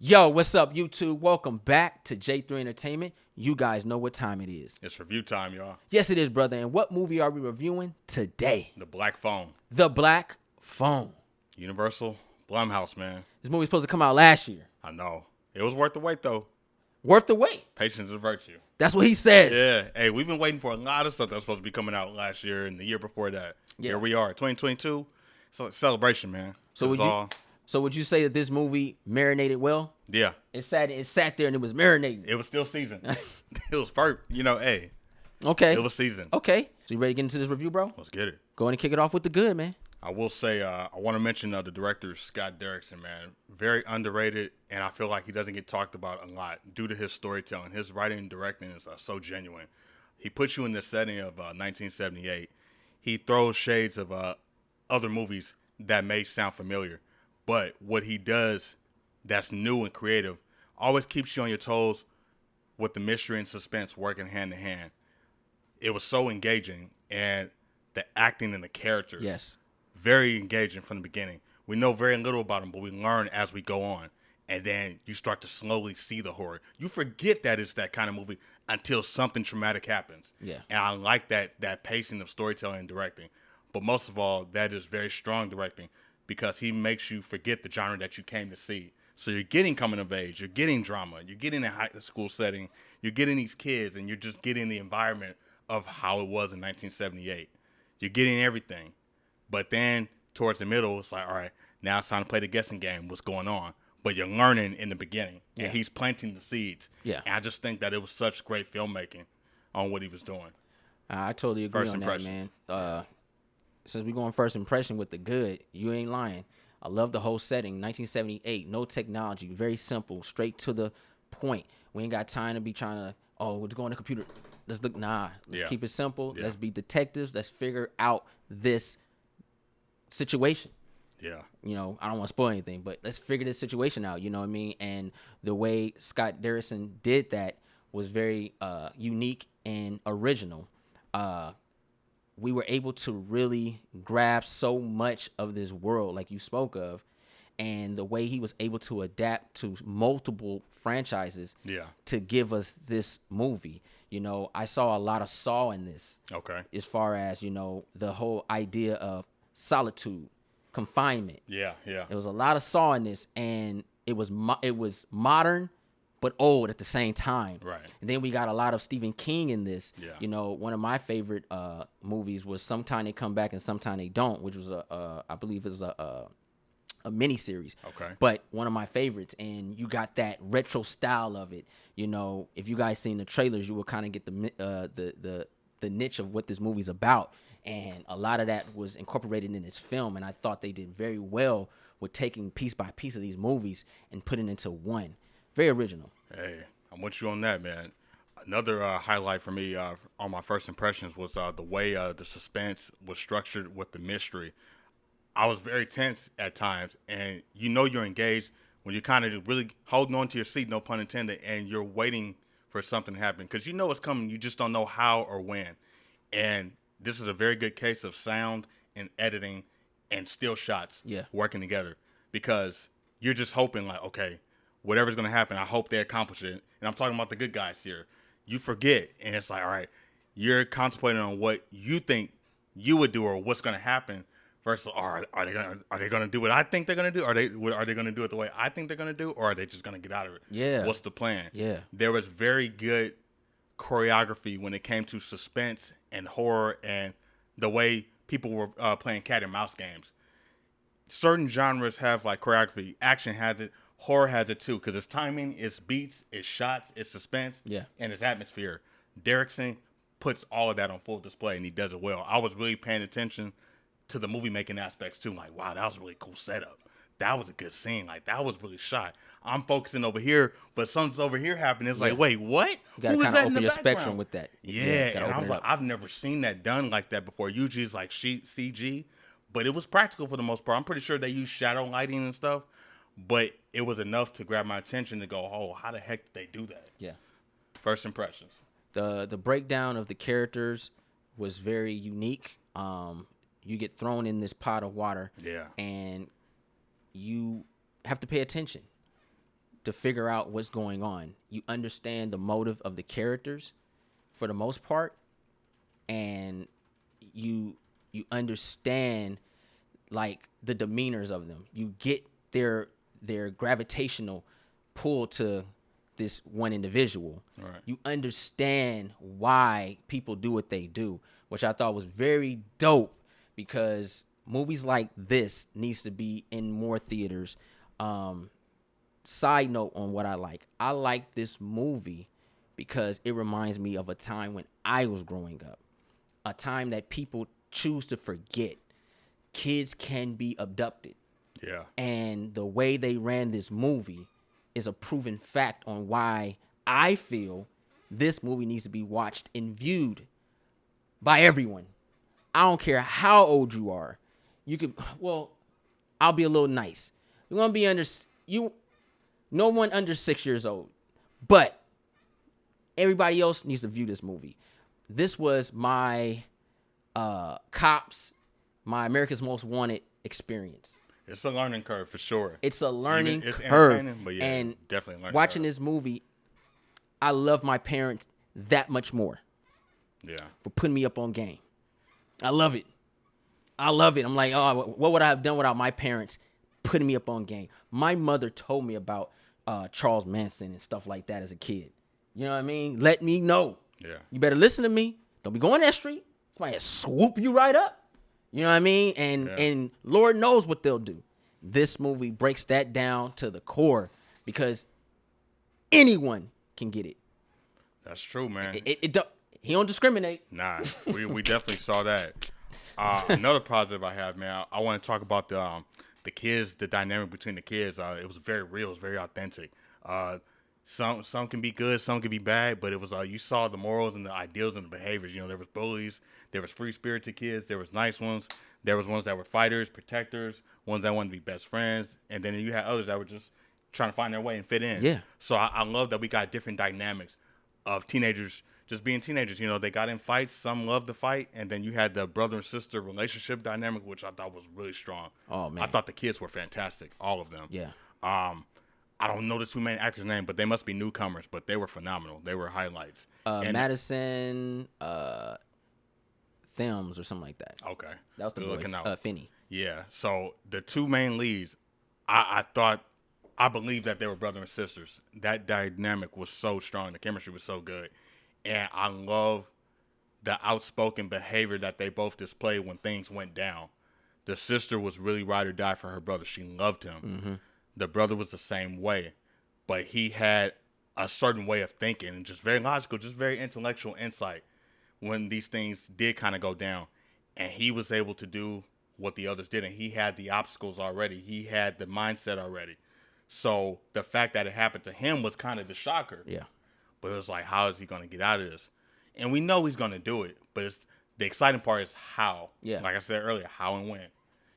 Yo, what's up, YouTube? Welcome back to J3 Entertainment. You guys know what time it is. It's review time, y'all. Yes, it is, brother. And what movie are we reviewing today? The Black Phone. The Black Phone. Universal Blumhouse, man. This movie was supposed to come out last year. I know. It was worth the wait, though. Worth the wait. Patience is a virtue. That's what he says. Yeah. Hey, we've been waiting for a lot of stuff that was supposed to be coming out last year and the year before that. Yeah. Here we are, 2022. So celebration, man. So would you say that this movie marinated well? Yeah. It sat there and it was marinating. It was still seasoned. It was first. Hey. Okay. It was seasoned. Okay. So you ready to get into this review, bro? Let's get it. Go ahead and kick it off with the good, man. I will say, I want to mention the director, Scott Derrickson, man. Very underrated, and I feel like he doesn't get talked about a lot due to his storytelling. His writing and directing is so genuine. He puts you in the setting of 1978. He throws shades of other movies that may sound familiar, but what he does that's new and creative always keeps you on your toes with the mystery and suspense working hand in hand. It was so engaging, and the acting and the characters. Yes. Very engaging from the beginning. We know very little about them, but we learn as we go on. And then you start to slowly see the horror. You forget that it's that kind of movie until something traumatic happens. Yeah. And I like that pacing of storytelling and directing. But most of all, that is very strong directing because he makes you forget the genre that you came to see. So you're getting coming of age, you're getting drama, you're getting a high school setting, you're getting these kids, and you're just getting the environment of how it was in 1978. You're getting everything. But then towards the middle, it's like, all right, now it's time to play the guessing game. What's going on? But you're learning in the beginning. Yeah. And he's planting the seeds. Yeah. And I just think that it was such great filmmaking on what he was doing. I totally agree on that, man. Since we're going first impression with the good, you ain't lying. I love the whole setting. 1978, no technology, very simple, straight to the point. We ain't got time to be trying to, we're going to the computer. Let's look. Let's keep it simple. Yeah. Let's be detectives. Let's figure out this situation. Yeah. I don't want to spoil anything, but let's figure this situation out. You know what I mean? And the way Scott Derrickson did that was very unique and original. We were able to really grasp so much of this world, like you spoke of, and the way he was able to adapt to multiple franchises to give us this movie. I saw a lot of Saw in this. Okay. As far as, the whole idea of solitude, confinement. Yeah. There was a lot of Saw in this, and it was modern but old at the same time. Right. And then we got a lot of Stephen King in this. Yeah. One of my favorite movies was Sometime They Come Back and Sometime They Don't, which was I believe it was a mini series. Okay. But one of my favorites, and you got that retro style of it. If you guys seen the trailers, you will kind of get the niche of what this movie's about. And a lot of that was incorporated in this film, and I thought they did very well with taking piece by piece of these movies and putting it into one. Very original. Hey, I'm with you on that, man. Another highlight for me on my first impressions was the way the suspense was structured with the mystery. I was very tense at times, and you're engaged when you're kind of really holding on to your seat, no pun intended, and you're waiting for something to happen because it's coming. You just don't know how or when. And this is a very good case of sound and editing and still shots working together because you're just hoping like, okay, whatever's going to happen, I hope they accomplish it. And I'm talking about the good guys here. You forget, and it's like, all right, you're contemplating on what you think you would do or what's going to happen versus are they going to do what I think they're going to do? Are they going to do it the way I think they're going to do, or are they just going to get out of it? Yeah. What's the plan? Yeah. There was very good choreography when it came to suspense and horror and the way people were playing cat and mouse games. Certain genres have like choreography. Action has it. Horror has it too because it's timing, it's beats, it's shots, it's suspense, and it's atmosphere. Derrickson puts all of that on full display, and he does it well. I was really paying attention to the movie-making aspects too. Like, wow, that was a really cool setup. That was a good scene. Like, that was really shot. I'm focusing over here, but something's over here happening. It's like, wait, what? You got to kind of open your spectrum with that. Yeah, and I was like, I've never seen that done like that before. Usually it's like CG, but it was practical for the most part. I'm pretty sure they use shadow lighting and stuff, but it was enough to grab my attention to go, oh, how the heck did they do that? Yeah. First impressions. The breakdown of the characters was very unique. You get thrown in this pot of water. Yeah. And you have to pay attention. to figure out what's going on. You understand the motive of the characters for the most part, and you understand like the demeanors of them. You get their gravitational pull to this one individual. Right. You understand why people do what they do, which I thought was very dope, because movies like this needs to be in more theaters. Side note on what I like this movie because it reminds me of a time when I was growing up, a time that people choose to forget. Kids can be abducted. Yeah. And the way they ran this movie is a proven fact on why I feel this movie needs to be watched and viewed by everyone. I don't care how old you are. You could, well, I'll be a little nice. You want to be no one under 6 years old, but everybody else needs to view this movie. This was my Cops, my America's Most Wanted experience. It's a learning curve for sure. It's a learning it's curve. But yeah, and definitely learning watching curve. this movie, I love my parents that much more. Yeah. For putting me up on game. I love it. I'm like, oh, what would I have done without my parents putting me up on game? My mother told me about Charles Manson and stuff like that as a kid. You know what I mean? Let me know. Yeah. You better listen to me. Don't be going that street. Somebody will swoop you right up. You know what I mean? And Lord knows what they'll do. This movie breaks that down to the core because anyone can get it. That's true, man. He don't discriminate. Nah, we definitely saw that. Another positive I have, man. I want to talk about the kids, the dynamic between the kids. It was very real. It was very authentic. Some can be good, some can be bad, but it was you saw the morals and the ideals and the behaviors. You know, there was bullies, there was free-spirited kids, there was nice ones, there was ones that were fighters, protectors, ones that wanted to be best friends, and then you had others that were just trying to find their way and fit in. Yeah. So I love that we got different dynamics of teenagers just being teenagers. You know, they got in fights, some loved to fight, and then you had the brother and sister relationship dynamic, which I thought was really strong. Oh, man. I thought the kids were fantastic, all of them. Yeah. I don't know the two main actors' name, but they must be newcomers. But they were phenomenal. They were highlights. Madison Films or something like that. Okay, That was the good boy, looking out. Finney. Yeah. So the two main leads, I believe that they were brother and sisters. That dynamic was so strong. The chemistry was so good, and I love the outspoken behavior that they both displayed when things went down. The sister was really ride or die for her brother. She loved him. Mm-hmm. The brother was the same way, but he had a certain way of thinking and just very logical, just very intellectual insight when these things did kind of go down. And he was able to do what the others didn't. He had the obstacles already. He had the mindset already. So the fact that it happened to him was kind of the shocker. Yeah. But it was like, how is he going to get out of this? And we know he's going to do it, but the exciting part is how. Yeah. Like I said earlier, how and when.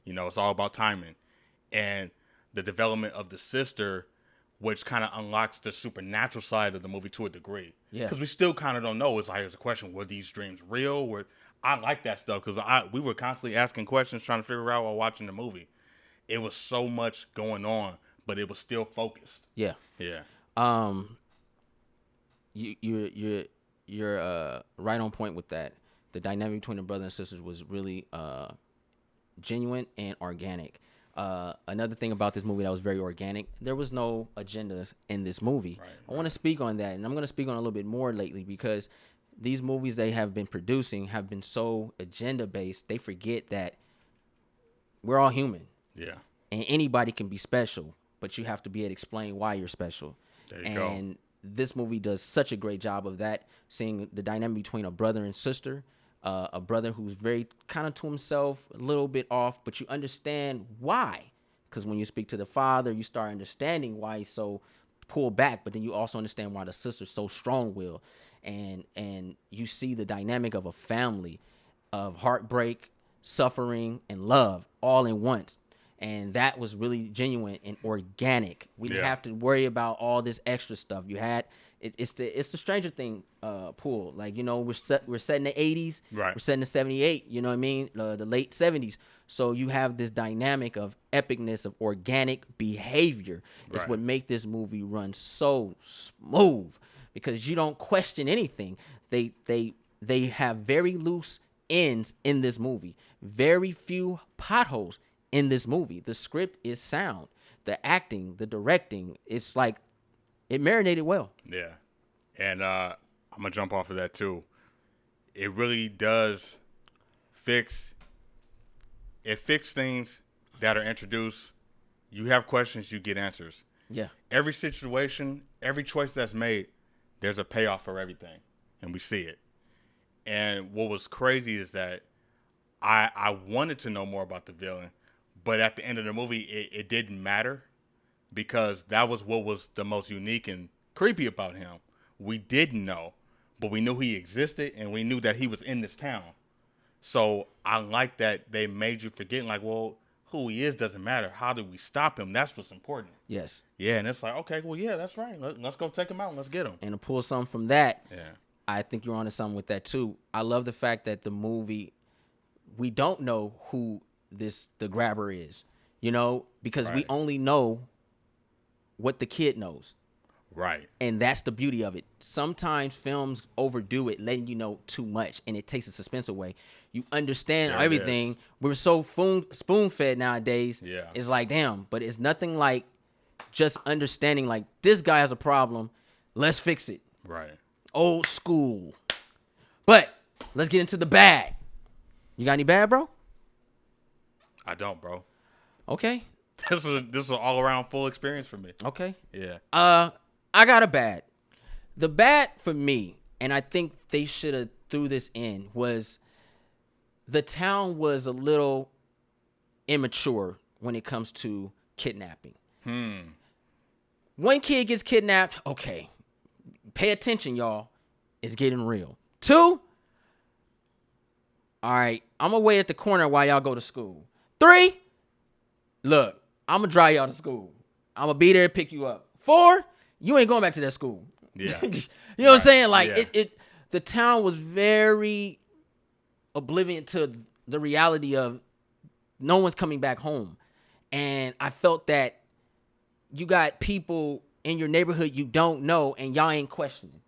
You know, it's all about timing. And the development of the sister, which kind of unlocks the supernatural side of the movie to a degree. Yeah. Because we still kind of don't know. It's like, there's a question, were these dreams real? I like that stuff because we were constantly asking questions, trying to figure out while watching the movie. It was so much going on, but it was still focused. Yeah. Yeah. You're right on point with that. The dynamic between the brother and sisters was really genuine and organic. Another thing about this movie that was very organic, there was no agendas in this movie. Right. I want to speak on that, and I'm going to speak on it a little bit more lately because these movies they have been producing have been so agenda-based, they forget that we're all human. Yeah. And anybody can be special, but you have to be able to explain why you're special. There you go. And this movie does such a great job of that, seeing the dynamic between a brother and sister. A brother who's very kind of to himself, a little bit off, but you understand why. Because when you speak to the father, you start understanding why he's so pulled back, but then you also understand why the sister's so strong-willed. And you see the dynamic of a family of heartbreak, suffering, and love all in once. And that was really genuine and organic. We didn't Yeah. have to worry about all this extra stuff. You had it's the Stranger Thing pool. Like, we're set in the 80s. Right. We're set in the 78. You know what I mean? The late 70s. So you have this dynamic of epicness of organic behavior. It's Right. what make this movie run so smooth because you don't question anything. They have very loose ends in this movie. Very few potholes in this movie. The script is sound. The acting, the directing, it's like it marinated well. Yeah. And I'm going to jump off of that too. It really does fix things that are introduced. You have questions, you get answers. Yeah. Every situation, every choice that's made, there's a payoff for everything. And we see it. And what was crazy is that I wanted to know more about the villain, but at the end of the movie, it didn't matter because that was what was the most unique and creepy about him. We didn't know, but we knew he existed and we knew that he was in this town. So I like that they made you forget, like, well, who he is doesn't matter. How do we stop him? That's what's important. Yes. Yeah, and it's like, okay, well, yeah, that's right. Let's go take him out and let's get him. And to pull something from that, Yeah. I think you're onto something with that too. I love the fact that the movie, we don't know who the grabber is, because we Right. only know what the kid knows. Right. And that's the beauty of it. Sometimes films overdo it, letting you know too much, and it takes the suspense away. You understand There it everything. is. We're so spoon-fed nowadays. Yeah. It's like, damn, but it's nothing like just understanding, like, this guy has a problem. Let's fix it. Right. Old school. But let's get into the bad. You got any bad, bro? I don't, bro. Okay. This was an all around full experience for me. Okay. Yeah. I got a bad. The bad for me, and I think they should have threw this in, was the town was a little immature when it comes to kidnapping. One kid gets kidnapped, okay. Pay attention, y'all. It's getting real. 2, all right, I'm going to wait at the corner while y'all go to school. 3, look, I'm going to drive y'all to school. I'm going to be there to pick you up. 4, you ain't going back to that school. Yeah. You know what I'm saying? Like, Yeah. the town was very oblivious to the reality of no one's coming back home. And I felt that you got people in your neighborhood you don't know and y'all ain't questioning.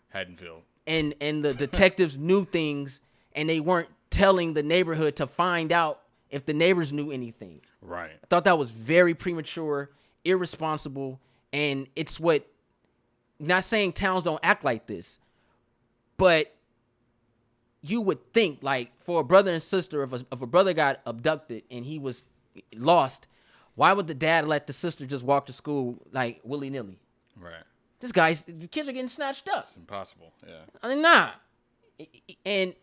Haddonfield. And the detectives knew things and they weren't telling the neighborhood to find out if the neighbors knew anything. Right. I thought that was very premature, irresponsible, and it's what, not saying towns don't act like this, but you would think, like, for a brother and sister, if a brother got abducted and he was lost, why would the dad let the sister just walk to school like willy-nilly? Right. The kids are getting snatched up. It's impossible. Yeah. I mean, nah. And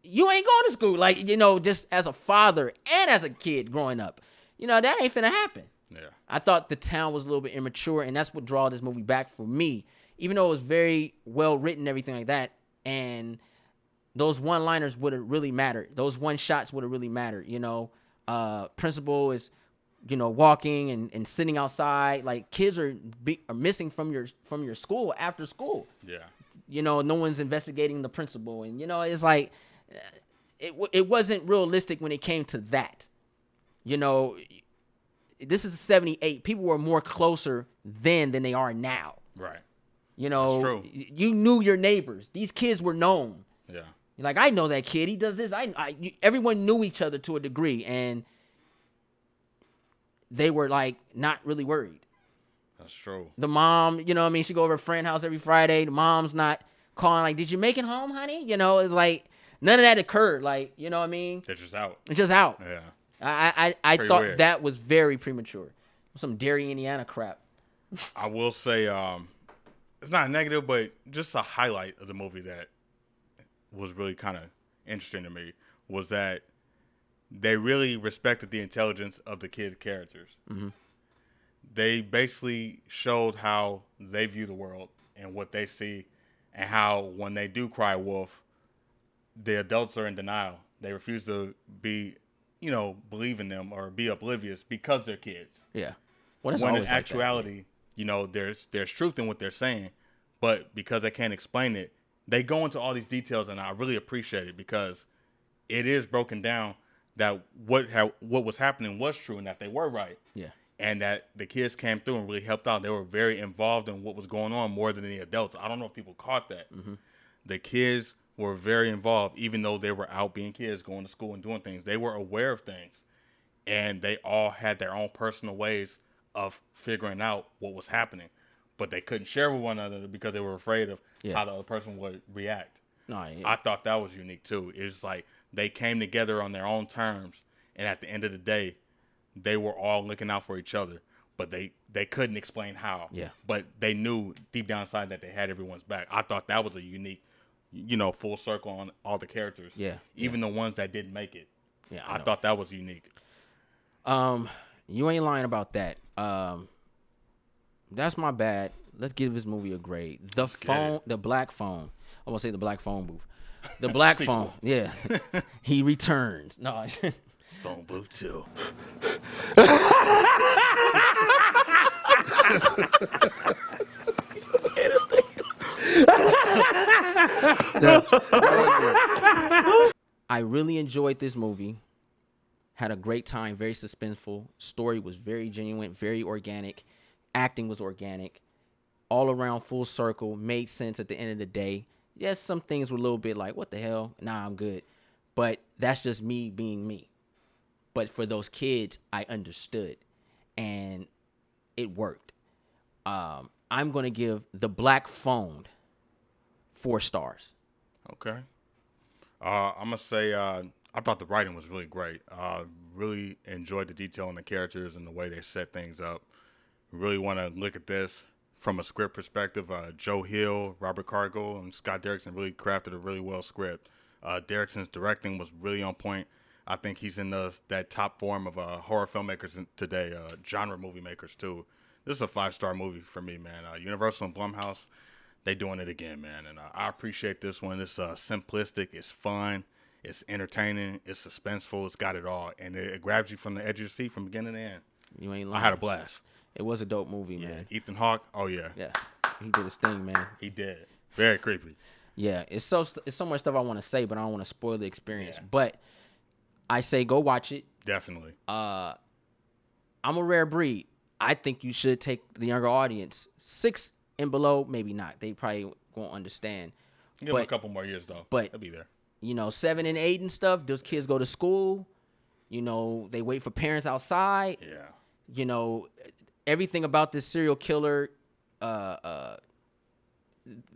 you ain't going to school. Like, just as a father and as a kid growing up, that ain't finna happen. Yeah. I thought the town was a little bit immature, and that's what draw this movie back for me. Even though it was very well written, everything like that, and those one-liners would have really mattered. Those one-shots would have really mattered. Principal is, walking and sitting outside. Like, kids are missing from your school after school. Yeah. No one's investigating the principal, and it's like it wasn't realistic when it came to that. This is 78. People were more closer then than they are now. Right. That's true. You knew your neighbors. These kids were known. Yeah. Like, I know that kid. He does this. Everyone knew each other to a degree, and they were, like, not really worried. That's true. The mom, she go over to a friend's house every Friday. The mom's not calling, like, did you make it home, honey? It's like, none of that occurred. Like, you know what I mean? It's just out. It's just out. Yeah. I Pretty thought weird. that was very premature. Some Derry, Indiana crap. I will say, it's not a negative, but just a highlight of the movie that was really kind of interesting to me was that they really respected the intelligence of the kids' characters. Mm-hmm. They basically showed how they view the world and what they see, and how when they do cry wolf, the adults are in denial. They refuse to be believe in them or be oblivious because they're kids. Yeah. Well, that's When in always like that, yeah. actuality, there's truth in what they're saying, but because they can't explain it, they go into all these details, and I really appreciate it because it is broken down that what was happening was true and that they were right. Yeah. And that the kids came through and really helped out. They were very involved in what was going on more than the adults. I don't know if people caught that. Mm-hmm. The kids were very involved, even though they were out being kids, going to school and doing things. They were aware of things, and they all had their own personal ways of figuring out what was happening. But they couldn't share with one another because they were afraid of how the other person would react. No, yeah. I thought that was unique, too. It's like they came together on their own terms, and at the end of the day, they were all looking out for each other, but they couldn't explain how. Yeah. But they knew deep down inside that they had everyone's back. I thought that was a unique, full circle on all the characters. Yeah. Even the ones that didn't make it. Yeah. I thought that was unique. You ain't lying about that. That's my bad. Let's give this movie a grade. The black phone. I want to say the black phone booth. The black phone. Yeah. He returns. No. Phone booth 2. I really enjoyed this movie. Had a great time. Very suspenseful. Story was very genuine, very organic. Acting was organic. All around full circle. Made sense at the end of the day. Yes, some things were a little bit like, what the hell? Nah, I'm good. But that's just me being me. But for those kids, I understood. And it worked. I'm going to give The Black Phone 4 stars. Okay. I'm going to say I thought the writing was really great. Really enjoyed the detail in the characters and the way they set things up. Really want to look at this from a script perspective. Joe Hill, Robert Cargill, and Scott Derrickson really crafted a really well script. Derrickson's directing was really on point. I think he's in that top form of horror filmmakers today, genre movie makers too. This is a 5-star movie for me, man. Universal and Blumhouse, they doing it again, man. And I appreciate this one. It's simplistic, it's fun, it's entertaining, it's suspenseful, it's got it all. And it grabs you from the edge of your seat from beginning to end. You ain't lying. I had a blast. It was a dope movie, man. Ethan Hawke, oh yeah. Yeah, he did his thing, man. He did. Very creepy. Yeah, it's so much stuff I want to say, but I don't want to spoil the experience. Yeah. But I say go watch it. Definitely. I'm a rare breed. I think you should take the younger audience. 6 and below, maybe not. They probably won't understand. Give them a couple more years, though. But they'll be there. 7 and 8 and stuff, those kids go to school. They wait for parents outside. Yeah. Everything about this serial killer,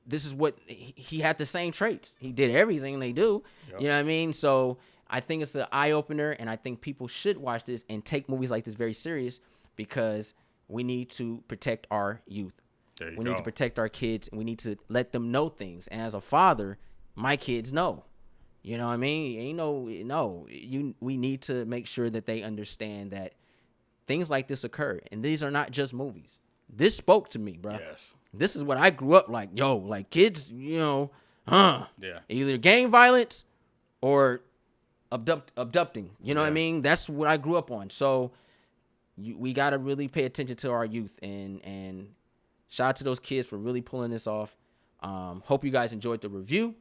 this is what he had, the same traits. He did everything they do. Yep. You know what I mean? So I think it's an eye-opener, and I think people should watch this and take movies like this very serious because we need to protect our youth. We need to protect our kids, and we need to let them know things. And as a father, my kids know. You know what I mean? We need to make sure that they understand that things like this occur, and these are not just movies. This spoke to me, bro. Yes. This is what I grew up like. Like kids, Yeah. Either gang violence or abducting. You know what I mean? That's what I grew up on. So we got to really pay attention to our youth, and shout out to those kids for really pulling this off. Hope you guys enjoyed the review.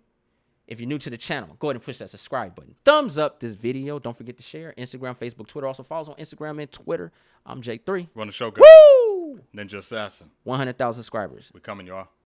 If you're new to the channel, go ahead and push that subscribe button. Thumbs up this video. Don't forget to share. Instagram, Facebook, Twitter. Also follow us on Instagram and Twitter. I'm Jake3. Run the show, guys. Woo! Ninja Assassin. 100,000 subscribers. We coming, y'all.